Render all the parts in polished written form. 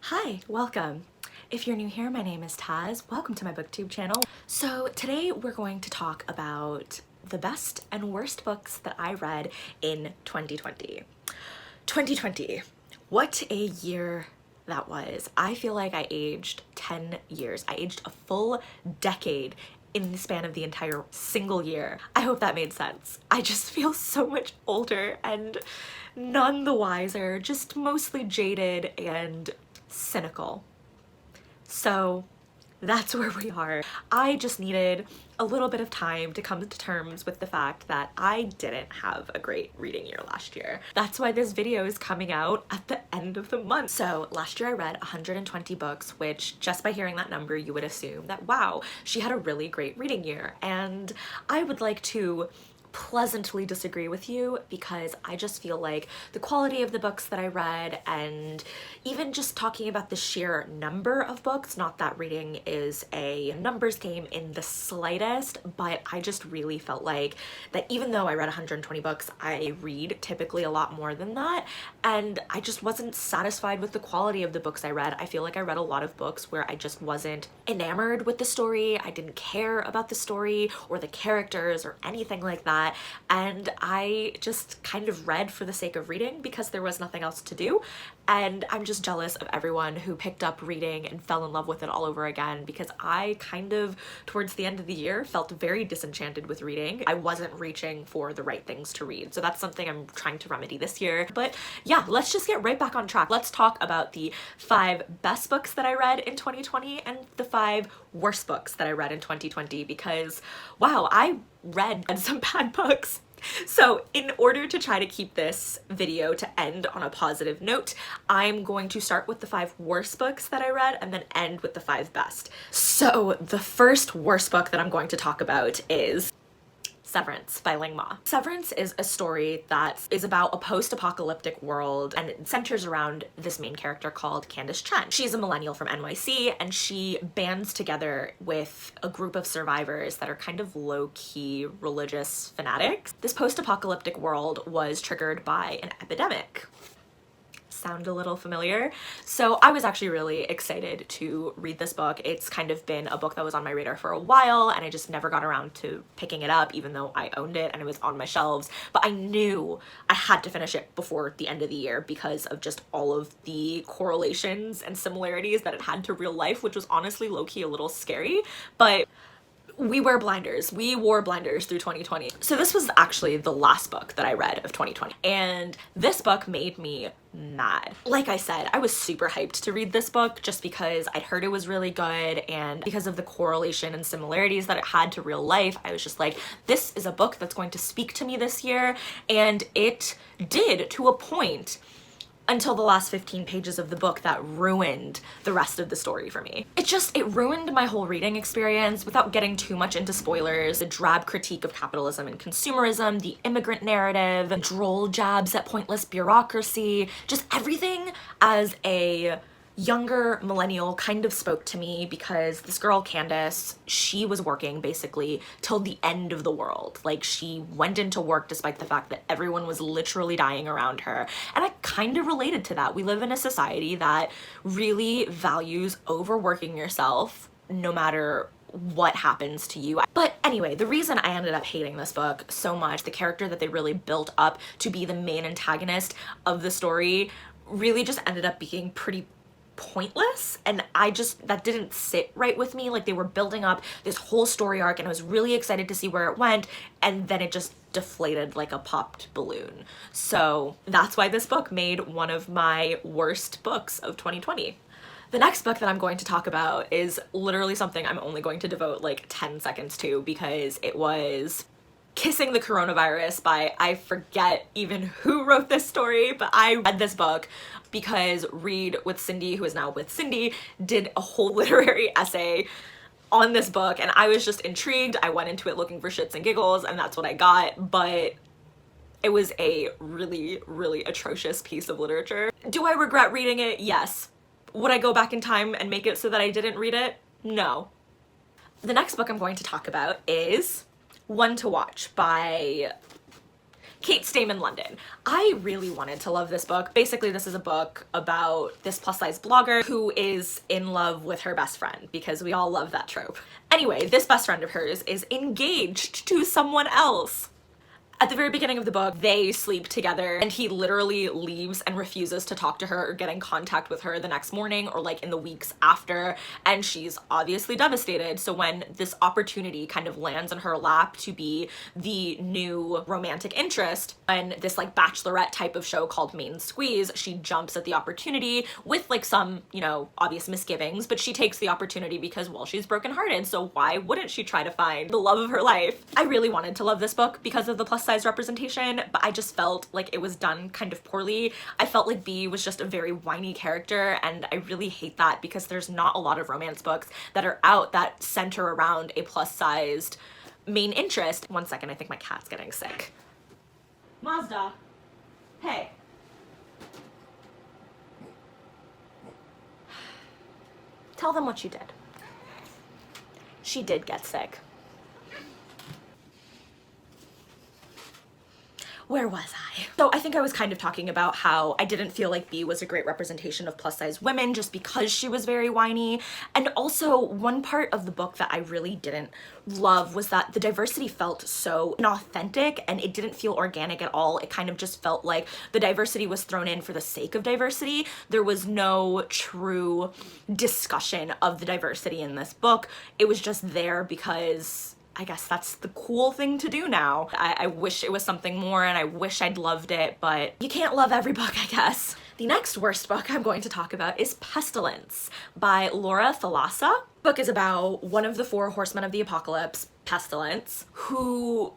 Hi, welcome. If you're new here, my name is Taz. Welcome to my booktube channel. So today we're going to talk about the best and worst books that I read in 2020. 2020, what a year that was. I feel like I aged 10 years. I aged a full decade in the span of the entire single year. I hope that made sense. I just feel so much older and none the wiser, just mostly jaded and cynical. So that's where we are. I just needed a little bit of time to come to terms with the fact that I didn't have a great reading year last year. That's why this video is coming out at the end of the month. So last year I read 120 books, which just by hearing that number, you would assume that, wow, she had a really great reading year. And I would like to pleasantly disagree with you because I just feel like the quality of the books that I read, and even just talking about the sheer number of books, not that reading is a numbers game in the slightest, but I just really felt like that even though I read 120 books, I read typically a lot more than that, and I just wasn't satisfied with the quality of the books I read. I feel like I read a lot of books where I just wasn't enamored with the story, I didn't care about the story or the characters or anything like that. And I just kind of read for the sake of reading because there was nothing else to do. And I'm just jealous of everyone who picked up reading and fell in love with it all over again, because I kind of, towards the end of the year, felt very disenchanted with reading. I wasn't reaching for the right things to read. So that's something I'm trying to remedy this year. But yeah, let's just get right back on track. Let's talk about the 5 best books that I read in 2020 and the 5 worst books that I read in 2020, because wow, I read some bad books. So in order to try to keep this video to end on a positive note, I'm going to start with the 5 worst books that I read and then end with the 5 best. So the first worst book that I'm going to talk about is Severance by Ling Ma. Severance is a story that is about a post-apocalyptic world, and it centers around this main character called Candace Chen. She's a millennial from NYC, and she bands together with a group of survivors that are kind of low-key religious fanatics. This post-apocalyptic world was triggered by an epidemic. Sound a little familiar? So I was actually really excited to read this book. It's kind of been a book that was on my radar for a while, and I just never got around to picking it up, even though I owned it and it was on my shelves. But I knew I had to finish it before the end of the year because of just all of the correlations and similarities that it had to real life, which was honestly low-key a little scary. But we wear blinders. We wore blinders through 2020. So this was actually the last book that I read of 2020. And this book made me mad. Like I said, I was super hyped to read this book just because I'd heard it was really good, and because of the correlation and similarities that it had to real life, I was just like, this is a book that's going to speak to me this year. And it did, to a point, until the last 15 pages of the book that ruined the rest of the story for me. It ruined my whole reading experience without getting too much into spoilers. The drab critique of capitalism and consumerism, the immigrant narrative, droll jabs at pointless bureaucracy, just everything as a younger millennial kind of spoke to me, because this girl Candace, she was working basically till the end of the world. Like, she went into work despite the fact that everyone was literally dying around her, and I kind of related to that. We live in a society that really values overworking yourself no matter what happens to you. But anyway, the reason I ended up hating this book so much, the character that they really built up to be the main antagonist of the story, really just ended up being pretty pointless, and that didn't sit right with me. Like, they were building up this whole story arc and I was really excited to see where it went, and then it just deflated like a popped balloon. So that's why this book made one of my worst books of 2020. The next book that I'm going to talk about is literally something I'm only going to devote like 10 seconds to, because it was Kissing the Coronavirus by, I forget even who wrote this story, but I read this book because Read with Cindy, who is now with Cindy, did a whole literary essay on this book, and I was just intrigued. I went into it looking for shits and giggles, and that's what I got, but it was a really, really atrocious piece of literature. Do I regret reading it? Yes. Would I go back in time and make it so that I didn't read it? No. The next book I'm going to talk about is One to Watch by Kate Staying in London. I really wanted to love this book. Basically, this is a book about this plus-size blogger who is in love with her best friend, because we all love that trope. Anyway, this best friend of hers is engaged to someone else. At the very beginning of the book, they sleep together and he literally leaves and refuses to talk to her or get in contact with her the next morning or like in the weeks after, and she's obviously devastated. So when this opportunity kind of lands in her lap to be the new romantic interest in this like bachelorette type of show called Main Squeeze, she jumps at the opportunity with like some, you know, obvious misgivings, but she takes the opportunity because, well, she's brokenhearted, so why wouldn't she try to find the love of her life? I really wanted to love this book because of the plus size representation, but I just felt like it was done kind of poorly. I felt like B was just a very whiny character, and I really hate that because there's not a lot of romance books that are out that center around a plus-sized main interest. One second, I think my cat's getting sick. Mazda, hey. Tell them what you did. She did get sick. Where was I? So I think I was kind of talking about how I didn't feel like B was a great representation of plus size women just because she was very whiny. And also one part of the book that I really didn't love was that the diversity felt so inauthentic and it didn't feel organic at all. It kind of just felt like the diversity was thrown in for the sake of diversity. There was no true discussion of the diversity in this book. It was just there because I guess that's the cool thing to do now. I wish it was something more and I wish I'd loved it, but you can't love every book, I guess. The next worst book I'm going to talk about is Pestilence by Laura Thalassa. The book is about one of the 4 horsemen of the apocalypse, Pestilence, who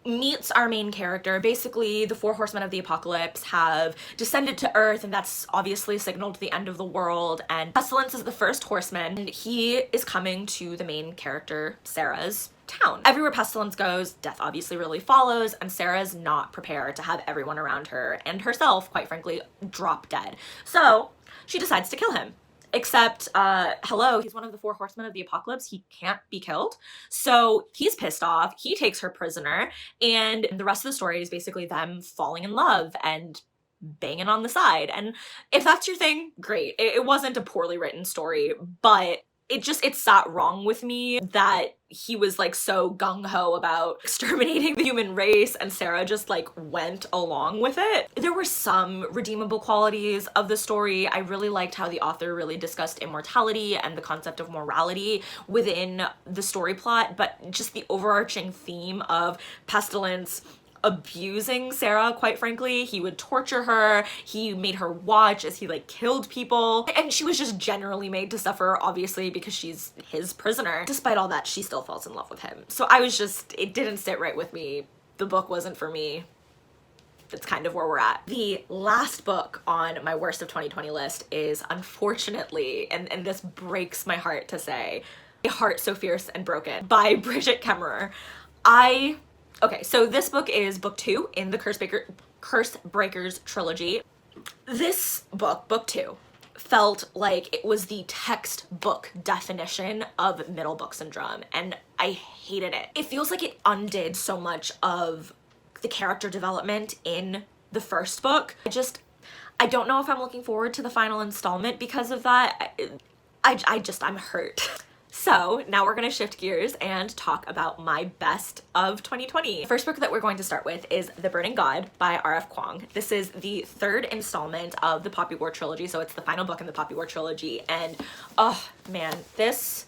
meets our main character. Basically, the 4 horsemen of the apocalypse have descended to Earth, and that's obviously signaled the end of the world, and Pestilence is the first horseman, and he is coming to the main character, Sarah's town. Everywhere Pestilence goes, death obviously really follows, and Sarah's not prepared to have everyone around her, and herself, quite frankly, drop dead. So she decides to kill him. Except, hello, he's one of the 4 horsemen of the apocalypse. He can't be killed. So he's pissed off. He takes her prisoner. And the rest of the story is basically them falling in love and banging on the side. And if that's your thing, great. It wasn't a poorly written story, but it sat wrong with me that he was like so gung-ho about exterminating the human race and Sarah just like went along with it. There were some redeemable qualities of the story. I really liked how the author really discussed immortality and the concept of morality within the story plot, but just the overarching theme of Pestilence abusing Sarah, quite frankly. He would torture her, he made her watch as he like killed people, and she was just generally made to suffer, obviously, because she's his prisoner. Despite all that, she still falls in love with him. So I was just, it didn't sit right with me. The book wasn't for me. That's kind of where we're at. The last book on my worst of 2020 list is, unfortunately, and this breaks my heart to say, A Heart So Fierce and Broken by Bridget Kemmerer. Okay, so this book is book 2 in the Curse Breakers trilogy. This book, book 2, felt like it was the textbook definition of middle book syndrome, and I hated it. It feels like it undid so much of the character development in the first book. I don't know if I'm looking forward to the final installment because of that. I'm hurt. So now we're gonna shift gears and talk about my best of 2020. The first book that we're going to start with is The Burning God by R.F. Kuang. This is the 3rd installment of the Poppy War trilogy, so it's the final book in the Poppy War trilogy, and oh man, this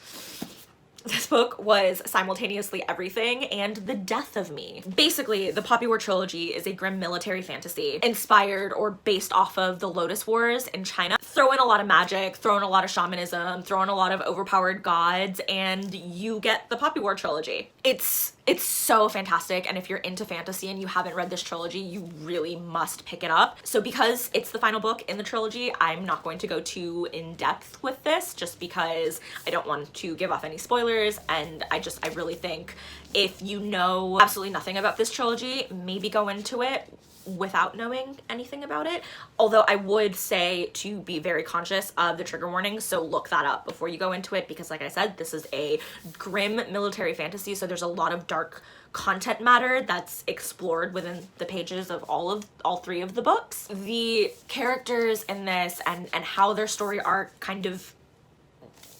book was simultaneously everything and the death of me. Basically, the Poppy War trilogy is a grim military fantasy inspired or based off of the Lotus Wars in China. Throw in a lot of magic, throw in a lot of shamanism, throw in a lot of overpowered gods, and you get the Poppy War trilogy. It's so fantastic, and if you're into fantasy and you haven't read this trilogy, you really must pick it up. So because it's the final book in the trilogy, I'm not going to go too in depth with this just because I don't want to give off any spoilers, and I really think if you know absolutely nothing about this trilogy, maybe go into it without knowing anything about it. Although I would say to be very conscious of the trigger warnings, so look that up before you go into it, because like I said, this is a grim military fantasy, so there's a lot of dark content matter that's explored within the pages of all three of the books. The characters in this and how their story arc kind of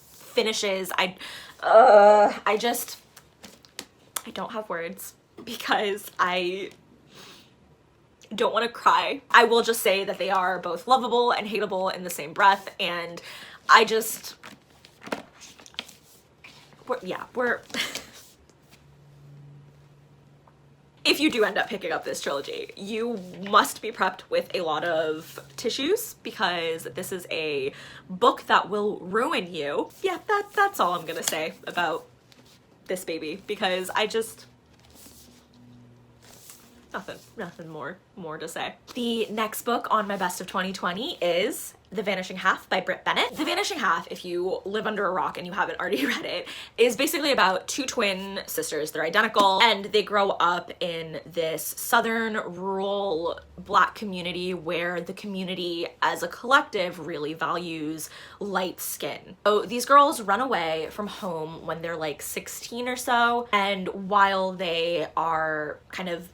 finishes, I don't have words because I don't want to cry. I will just say that they are both lovable and hateable in the same breath, and I just, we're if you do end up picking up this trilogy, you must be prepped with a lot of tissues, because this is a book that will ruin you. Yeah, that's all I'm gonna say about this baby, because I just, nothing more to say. The next book on my best of 2020 is The Vanishing Half by Britt Bennett. The Vanishing Half, if you live under a rock and you haven't already read it, is basically about two twin sisters. They're identical, and they grow up in this southern rural Black community where the community as a collective really values light skin. So these girls run away from home when they're like 16 or so, and while they are kind of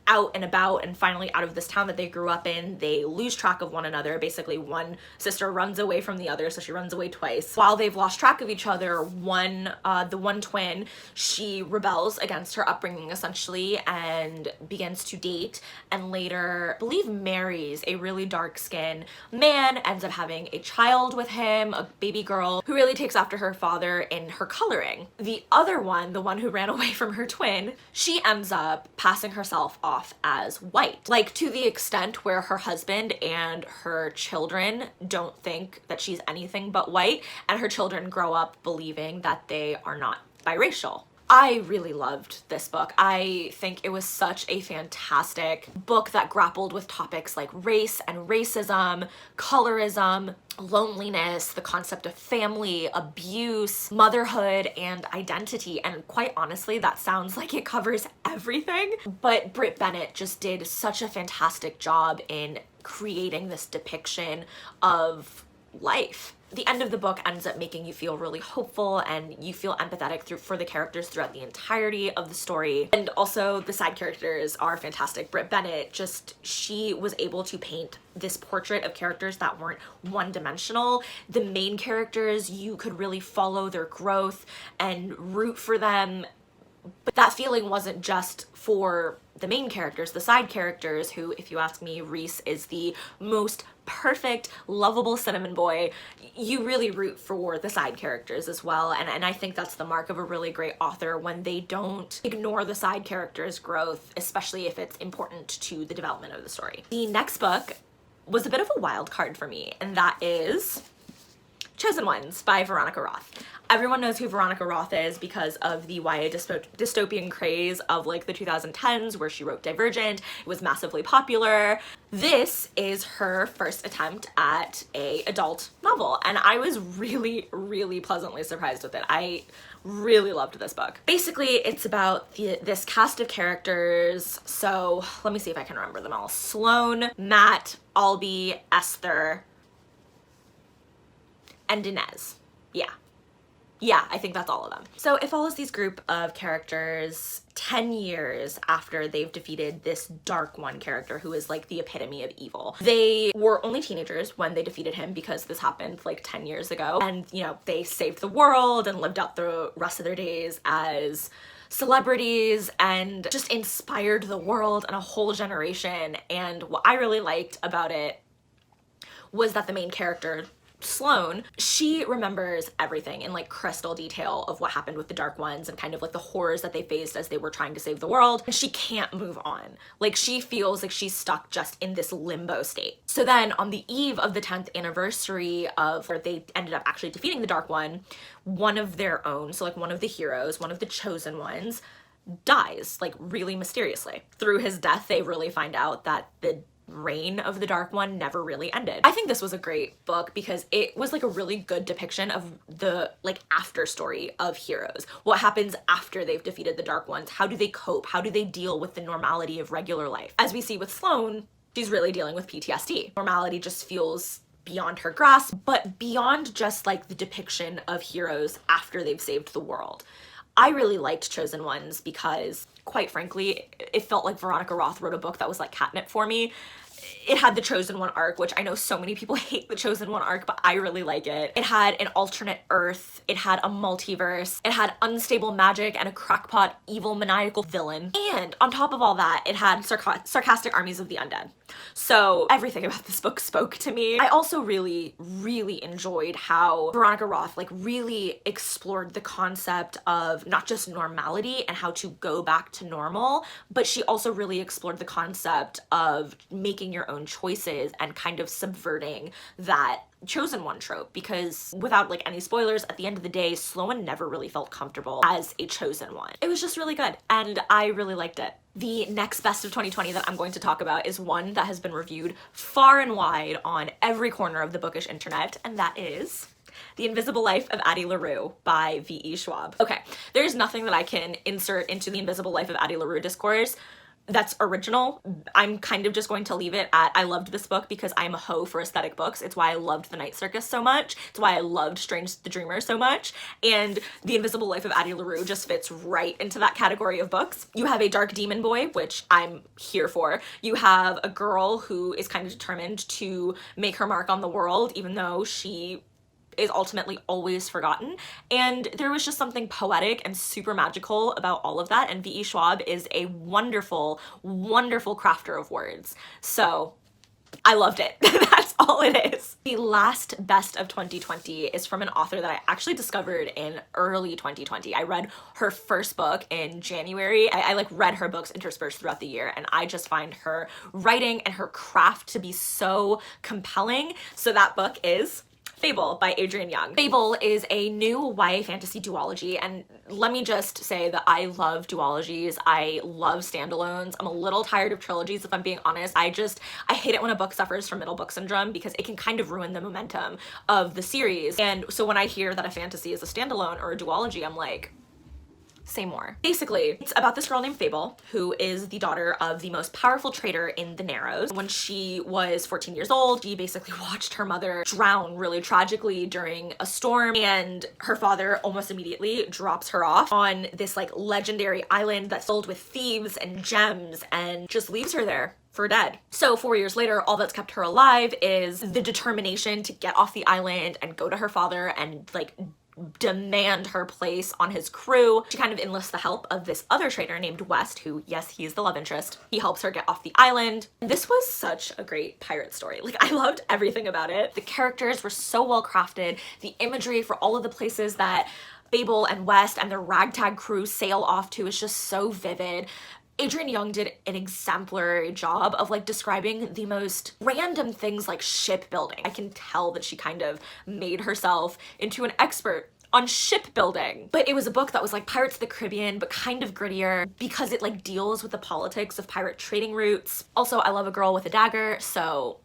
out and about and finally out of this town that they grew up in, they lose track of one another. Basically, one sister runs away from the other, so she runs away twice. While they've lost track of each other, the one twin, she rebels against her upbringing essentially and begins to date, and later, I believe, marries a really dark-skinned man, ends up having a child with him, a baby girl, who really takes after her father in her coloring. The other one, the one who ran away from her twin, she ends up passing herself off as white, like to the extent where her husband and her children don't think that she's anything but white, and her children grow up believing that they are not biracial. I really loved this book. I think it was such a fantastic book that grappled with topics like race and racism, colorism, loneliness, the concept of family, abuse, motherhood, and identity. And quite honestly, that sounds like it covers everything. But Britt Bennett just did such a fantastic job in creating this depiction of life. The end of the book ends up making you feel really hopeful, and you feel empathetic for the characters throughout the entirety of the story. And also the side characters are fantastic. Britt Bennett, she was able to paint this portrait of characters that weren't one-dimensional. The main characters, you could really follow their growth and root for them. But that feeling wasn't just for the main characters, the side characters, who, if you ask me, Reese is the most perfect, lovable cinnamon boy. You really root for the side characters as well, and I think that's the mark of a really great author, when they don't ignore the side characters' growth, especially if it's important to the development of the story. The next book was a bit of a wild card for me, and that is Chosen Ones by Veronica Roth. Everyone knows who Veronica Roth is because of the YA dystopian craze of like the 2010s, where she wrote Divergent. It was massively popular. This is her first attempt at an adult novel, and I was really, really pleasantly surprised with it. I really loved this book. Basically, it's about this cast of characters. So let me see if I can remember them all. Sloane, Matt, Albie, Esther, and Inez. Yeah, I think that's all of them. So it follows these group of characters 10 years after they've defeated this Dark One character who is like the epitome of evil. They were only teenagers when they defeated him, because this happened like 10 years ago. And, you know, they saved the world and lived out the rest of their days as celebrities and just inspired the world and a whole generation. And what I really liked about it was that the main character, Sloane, she remembers everything in like crystal detail of what happened with the Dark Ones and kind of like the horrors that they faced as they were trying to save the world. And she can't move on. Like, she feels like she's stuck just in this limbo state. So then on the eve of the 10th anniversary of where they ended up actually defeating the Dark One, one of their own, so like one of the heroes, one of the Chosen Ones, dies like really mysteriously. Through his death, they really find out that the reign of the Dark One never really ended. I think this was a great book because it was like a really good depiction of the like after story of heroes. What happens after they've defeated the Dark Ones? How do they cope? How do they deal with the normality of regular life? As we see with Sloane, she's really dealing with PTSD. Normality just feels beyond her grasp, but beyond just like the depiction of heroes after they've saved the world. I really liked Chosen Ones because, quite frankly, it felt like Veronica Roth wrote a book that was like catnip for me. It had the Chosen One arc, which I know so many people hate the Chosen One arc, but I really like it. It had an alternate Earth, it had a multiverse, it had unstable magic and a crackpot evil maniacal villain. And on top of all that, it had sarcastic armies of the undead. So everything about this book spoke to me. I also really enjoyed how Veronica Roth like really explored the concept of not just normality and how to go back to normal, but she also really explored the concept of making your own choices and kind of subverting that Chosen One trope, because without like any spoilers, at the end of the day, Sloane never really felt comfortable as a Chosen One. It was just really good and I really liked it. The next best of 2020 that I'm going to talk about is one that has been reviewed far and wide on every corner of the bookish internet, and that is The Invisible Life of Addie LaRue by V.E. Schwab. Okay, there's nothing that I can insert into The Invisible Life of Addie LaRue discourse that's original. I'm kind of just going to leave it at I loved this book because I'm a hoe for aesthetic books. It's why I loved The Night Circus so much. It's why I loved Strange the Dreamer so much. And The Invisible Life of Addie LaRue just fits right into that category of books. You have a dark demon boy, which I'm here for. You have a girl who is kind of determined to make her mark on the world, even though she is ultimately always forgotten. And there was just something poetic and super magical about all of that. And V.E. Schwab is a wonderful, wonderful crafter of words. So I loved it. That's all it is. The last best of 2020 is from an author that I actually discovered in early 2020. I read her first book in January. I like read her books interspersed throughout the year, and I just find her writing and her craft to be so compelling. So that book is Fable by Adrienne Young. Fable is a new YA fantasy duology, and let me just say that I love duologies. I love standalones. I'm a little tired of trilogies, if I'm being honest. I hate it when a book suffers from middle book syndrome because it can kind of ruin the momentum of the series. And so when I hear that a fantasy is a standalone or a duology, I'm like, say more. Basically, it's about this girl named Fable, who is the daughter of the most powerful trader in the Narrows. When she was 14 years old, she basically watched her mother drown really tragically during a storm, and her father almost immediately drops her off on this like legendary island that's filled with thieves and gems and just leaves her there for dead. So 4 years later, all that's kept her alive is the determination to get off the island and go to her father and like demand her place on his crew. She kind of enlists the help of this other trader named West, who, yes, he is the love interest. He helps her get off the island. This was such a great pirate story. Like, I loved everything about it. The characters were so well crafted. The imagery for all of the places that Fable and West and their ragtag crew sail off to is just so vivid. Adrienne Young did an exemplary job of like describing the most random things like shipbuilding. I can tell that she kind of made herself into an expert on shipbuilding. But it was a book that was like Pirates of the Caribbean, but kind of grittier because it like deals with the politics of pirate trading routes. Also, I love a girl with a dagger, so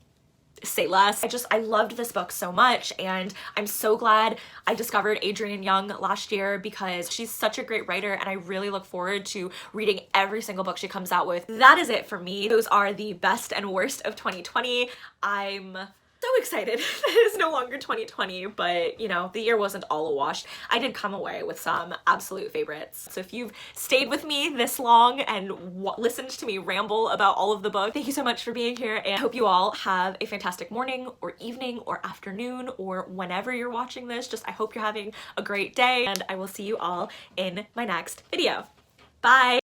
say less. I loved this book so much, and I'm so glad I discovered Adrienne Young last year because she's such a great writer, and I really look forward to reading every single book she comes out with. That is it for me. Those are the best and worst of 2020. I'm so excited that it is no longer 2020, but you know, the year wasn't all a wash. I did come away with some absolute favorites. So if you've stayed with me this long and listened to me ramble about all of the books, thank you so much for being here, and I hope you all have a fantastic morning or evening or afternoon or whenever you're watching this. I hope you're having a great day, and I will see you all in my next video. Bye!